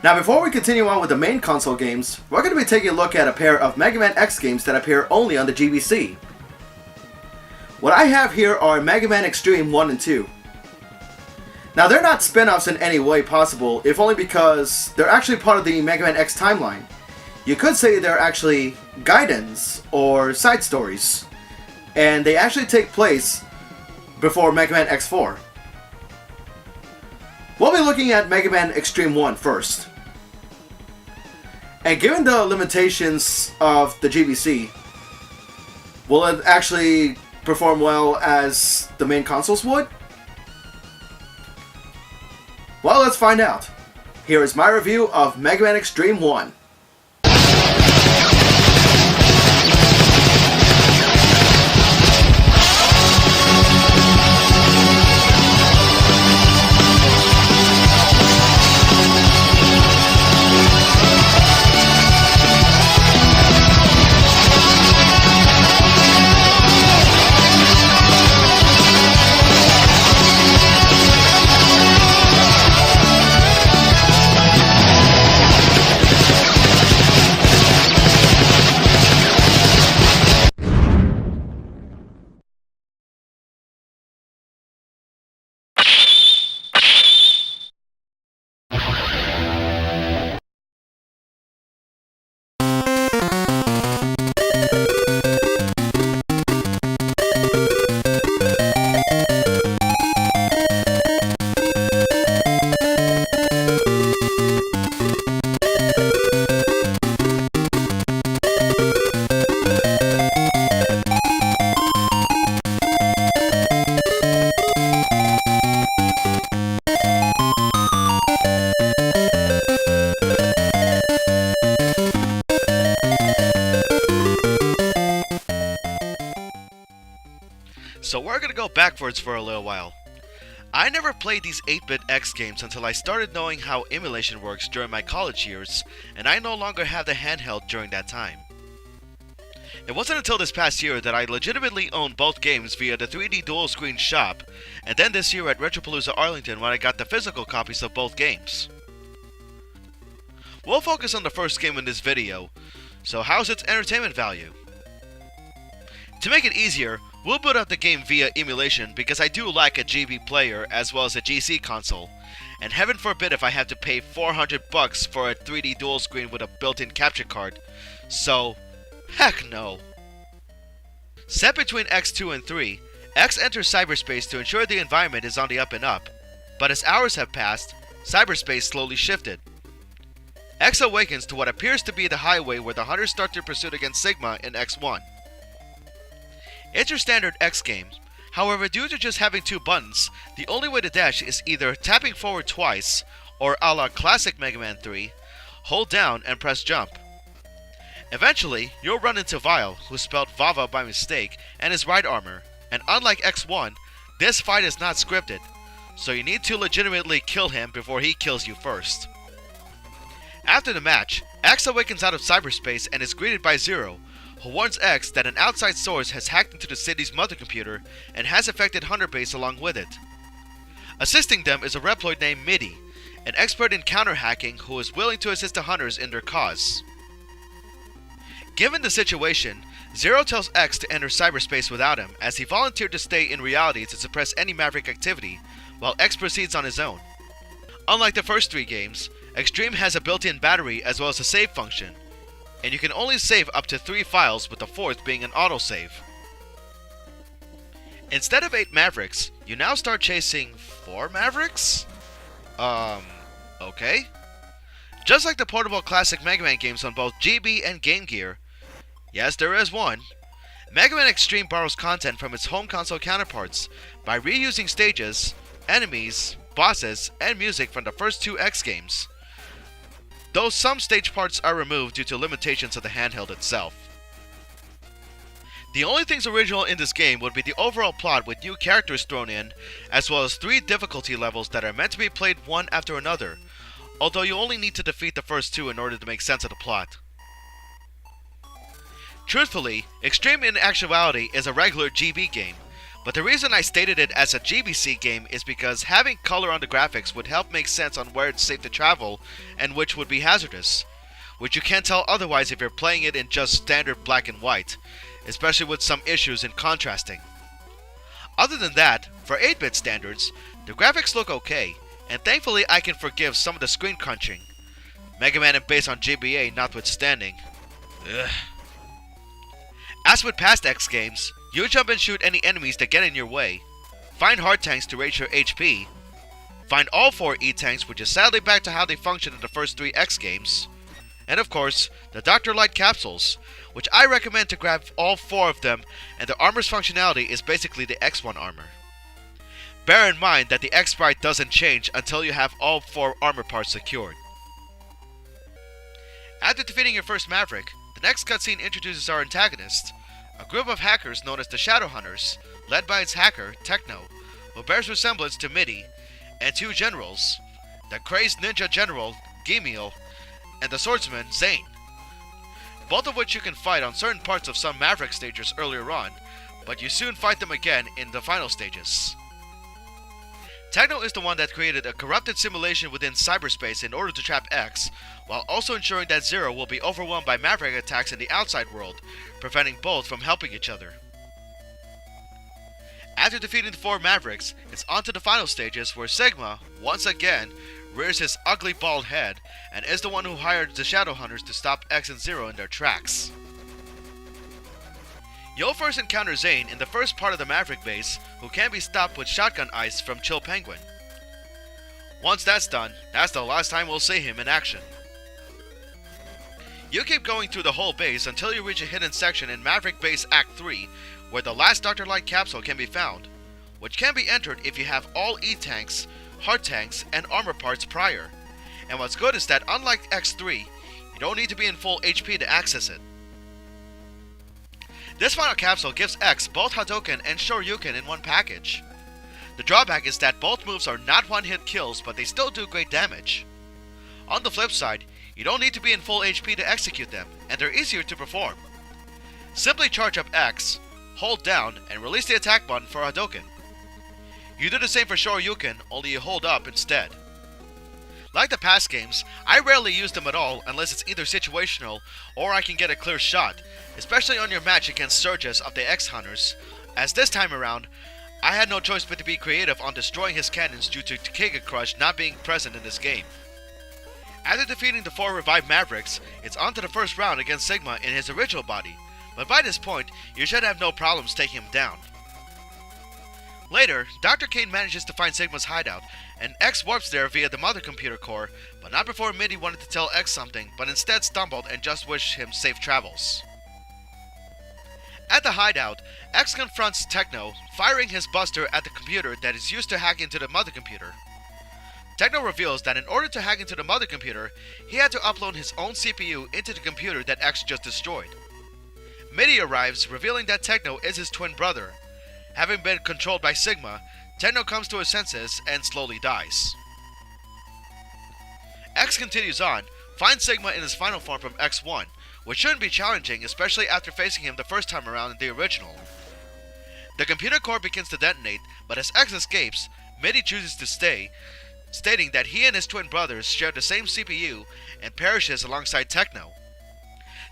Now before we continue on with the main console games, we're going to be taking a look at a pair of Megaman X games that appear only on the GBC. What I have here are Megaman Xtreme 1 and 2. Now they're not spin-offs in any way possible, if only because they're actually part of the Megaman X timeline. You could say they're actually guidance or side stories, and they actually take place before Megaman X4. We'll be looking at Megaman Xtreme 1 first. And given the limitations of the GBC, will it actually perform well as the main consoles would? Well, let's find out. Here is my review of Megaman Xtreme 1. So we're gonna go backwards for a little while. I never played these 8-bit X games until I started knowing how emulation works during my college years, and I no longer have the handheld during that time. It wasn't until this past year that I legitimately owned both games via the 3D dual screen shop, and then this year at Retropalooza Arlington when I got the physical copies of both games. We'll focus on the first game in this video, so how's its entertainment value? To make it easier, we'll boot up the game via emulation because I do like a GB player as well as a GC console, and heaven forbid if I have to pay $400 for a 3D dual screen with a built-in capture card, so heck no. Set between X2 and 3, X enters cyberspace to ensure the environment is on the up and up, but as hours have passed, cyberspace slowly shifted. X awakens to what appears to be the highway where the hunters start their pursuit against Sigma in X1. It's your standard X game, however due to just having two buttons, the only way to dash is either tapping forward twice, or a la classic Mega Man 3, hold down and press jump. Eventually, you'll run into Vile, who spelled Vava by mistake, and his ride armor, and unlike X1, this fight is not scripted, so you need to legitimately kill him before he kills you first. After the match, X awakens out of cyberspace and is greeted by Zero, who warns X that an outside source has hacked into the city's mother computer and has affected Hunter Base along with it. Assisting them is a Reploid named Midi, an expert in counter-hacking who is willing to assist the Hunters in their cause. Given the situation, Zero tells X to enter cyberspace without him as he volunteered to stay in reality to suppress any Maverick activity, while X proceeds on his own. Unlike the first three games, Xtreme has a built-in battery as well as a save function, and you can only save up to 3 files, with the 4th being an autosave. Instead of 8 Mavericks, you now start chasing 4 Mavericks? Okay. Just like the portable classic Mega Man games on both GB and Game Gear, yes, there is one, Mega Man Xtreme borrows content from its home console counterparts by reusing stages, enemies, bosses, and music from the first 2 X games, though some stage parts are removed due to limitations of the handheld itself. The only things original in this game would be the overall plot with new characters thrown in, as well as 3 difficulty levels that are meant to be played one after another, although you only need to defeat the first 2 in order to make sense of the plot. Truthfully, Xtreme in actuality is a regular GB game, But the reason I stated it as a GBC game is because having color on the graphics would help make sense on where it's safe to travel and which would be hazardous, which you can't tell otherwise if you're playing it in just standard black and white, especially with some issues in contrasting. Other than that, for 8-bit standards, the graphics look okay, and thankfully I can forgive some of the screen crunching, Mega Man and based on GBA notwithstanding. Ugh. As with past X games, you jump and shoot any enemies that get in your way, find hard tanks to raise your HP, find all 4 E-tanks, which is sadly back to how they functioned in the first 3 X games, and of course, the Dr. Light capsules, which I recommend to grab all 4 of them, and the armor's functionality is basically the X1 armor. Bear in mind that the X sprite doesn't change until you have all 4 armor parts secured. After defeating your first Maverick, the next cutscene introduces our antagonist, a group of hackers known as the Shadowhunters, led by its hacker, Techno, who bears resemblance to Midi, and 2 generals, the crazed ninja general, Gimiel, and the swordsman, Zane, both of which you can fight on certain parts of some Maverick stages earlier on, but you soon fight them again in the final stages. Techno is the one that created a corrupted simulation within cyberspace in order to trap X, while also ensuring that Zero will be overwhelmed by Maverick attacks in the outside world, preventing both from helping each other. After defeating the 4 Mavericks, it's on to the final stages where Sigma, once again, rears his ugly bald head and is the one who hired the Shadowhunters to stop X and Zero in their tracks. You'll first encounter Zane in the first part of the Maverick base, who can be stopped with shotgun ice from Chill Penguin. Once that's done, that's the last time we'll see him in action. You keep going through the whole base until you reach a hidden section in Maverick Base Act 3, where the last Dr. Light capsule can be found, which can be entered if you have all E-tanks, hard tanks, and armor parts prior. And what's good is that unlike X3, you don't need to be in full HP to access it. This final capsule gives X both Hadouken and Shoryuken in one package. The drawback is that both moves are not one-hit kills, but they still do great damage. On the flip side, you don't need to be in full HP to execute them, and they're easier to perform. Simply charge up X, hold down, and release the attack button for Hadouken. You do the same for Shoryuken, only you hold up instead. Like the past games, I rarely use them at all unless it's either situational or I can get a clear shot, especially on your match against Surges of the X-Hunters, as this time around, I had no choice but to be creative on destroying his cannons due to Takega Crush not being present in this game. After defeating the 4 revived Mavericks, it's on to the first round against Sigma in his original body, but by this point, you should have no problems taking him down. Later, Dr. Kane manages to find Sigma's hideout, and X warps there via the mother computer core, but not before Midi wanted to tell X something, but instead stumbled and just wished him safe travels. At the hideout, X confronts Techno, firing his buster at the computer that is used to hack into the mother computer. Techno reveals that in order to hack into the mother computer, he had to upload his own CPU into the computer that X just destroyed. Midi arrives, revealing that Techno is his twin brother. Having been controlled by Sigma, Techno comes to his senses and slowly dies. X continues on, finds Sigma in his final form from X1, which shouldn't be challenging, especially after facing him the first time around in the original. The computer core begins to detonate, but as X escapes, Midi chooses to stay, stating that he and his twin brothers share the same CPU and perishes alongside Techno.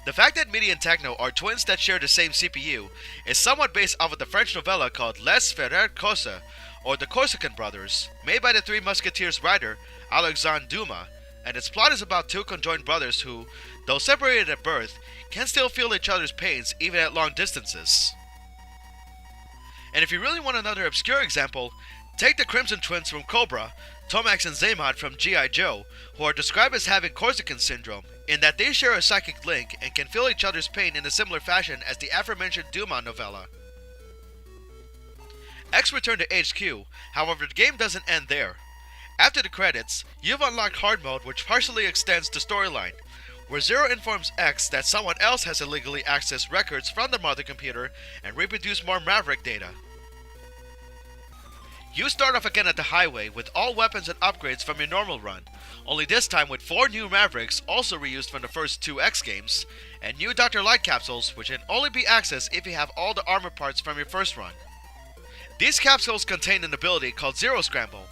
The fact that Midi and Techno are twins that share the same CPU is somewhat based off of the French novella called Les Frères Corse, or the Corsican Brothers, made by the Three Musketeers writer Alexandre Dumas, and its plot is about 2 conjoined brothers who, though separated at birth, can still feel each other's pains even at long distances. And if you really want another obscure example, take the Crimson Twins from Cobra, Tomax and Zaymod from G.I. Joe, who are described as having Corsican syndrome, in that they share a psychic link and can feel each other's pain in a similar fashion as the aforementioned Dumas novella. X returned to HQ, however the game doesn't end there. After the credits, you've unlocked Hard Mode, which partially extends the storyline, where Zero informs X that someone else has illegally accessed records from the mother computer and reproduced more Maverick data. You start off again at the highway with all weapons and upgrades from your normal run, only this time with 4 new Mavericks also reused from the first 2 X games, and new Dr. Light capsules which can only be accessed if you have all the armor parts from your first run. These capsules contain an ability called Zero Scramble.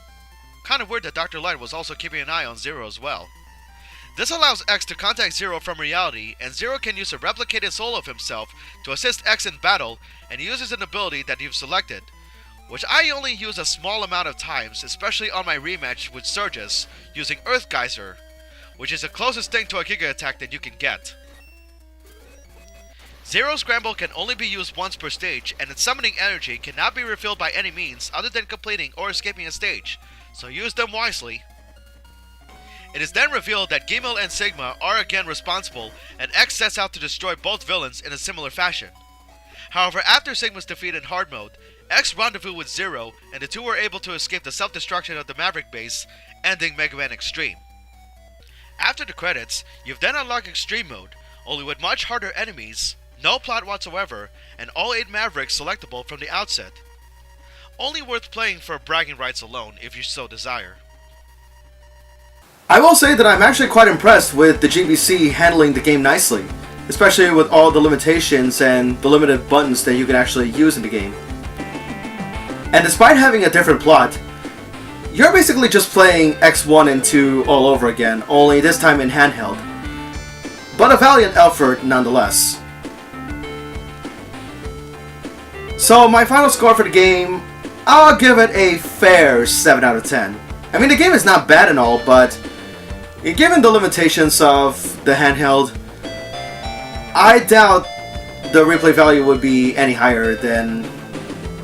Kinda weird that Dr. Light was also keeping an eye on Zero as well. This allows X to contact Zero from reality, and Zero can use a replicated soul of himself to assist X in battle, and uses an ability that you've selected, which I only use a small amount of times, especially on my rematch with Surges, using Earth Geyser, which is the closest thing to a Giga Attack that you can get. Zero Scramble can only be used once per stage, and its summoning energy cannot be refilled by any means other than completing or escaping a stage, so use them wisely. It is then revealed that Gimel and Sigma are again responsible, and X sets out to destroy both villains in a similar fashion. However, after Sigma's defeat in hard mode, X rendezvous with Zero, and the two were able to escape the self-destruction of the Maverick base, ending Megaman Xtreme. After the credits, you've then unlocked Extreme mode, only with much harder enemies, no plot whatsoever, and all 8 Mavericks selectable from the outset. Only worth playing for bragging rights alone, if you so desire. I will say that I'm actually quite impressed with the GBC handling the game nicely, especially with all the limitations and the limited buttons that you can actually use in the game. And despite having a different plot, you're basically just playing X1 and 2 all over again, only this time in handheld. But a valiant effort nonetheless. So my final score for the game, I'll give it a fair 7 out of 10. I mean, the game is not bad and all, but given the limitations of the handheld, I doubt the replay value would be any higher than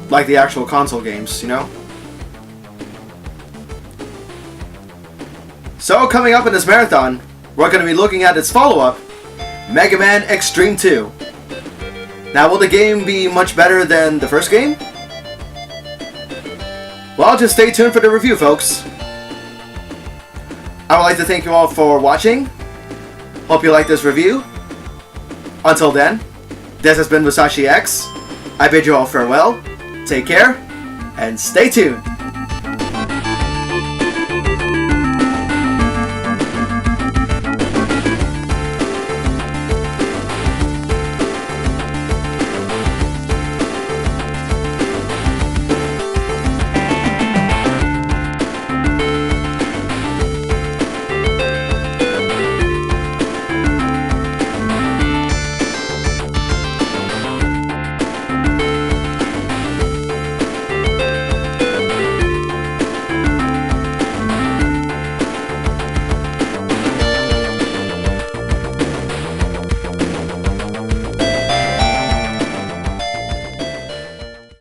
like the actual console games, you know? So coming up in this marathon, we're going to be looking at its follow-up, Megaman Xtreme 2. Now, will the game be much better than the first game? Well, just stay tuned for the review, folks. I would like to thank you all for watching. Hope you liked this review. Until then, this has been Musashi X. I bid you all farewell. Take care, and stay tuned.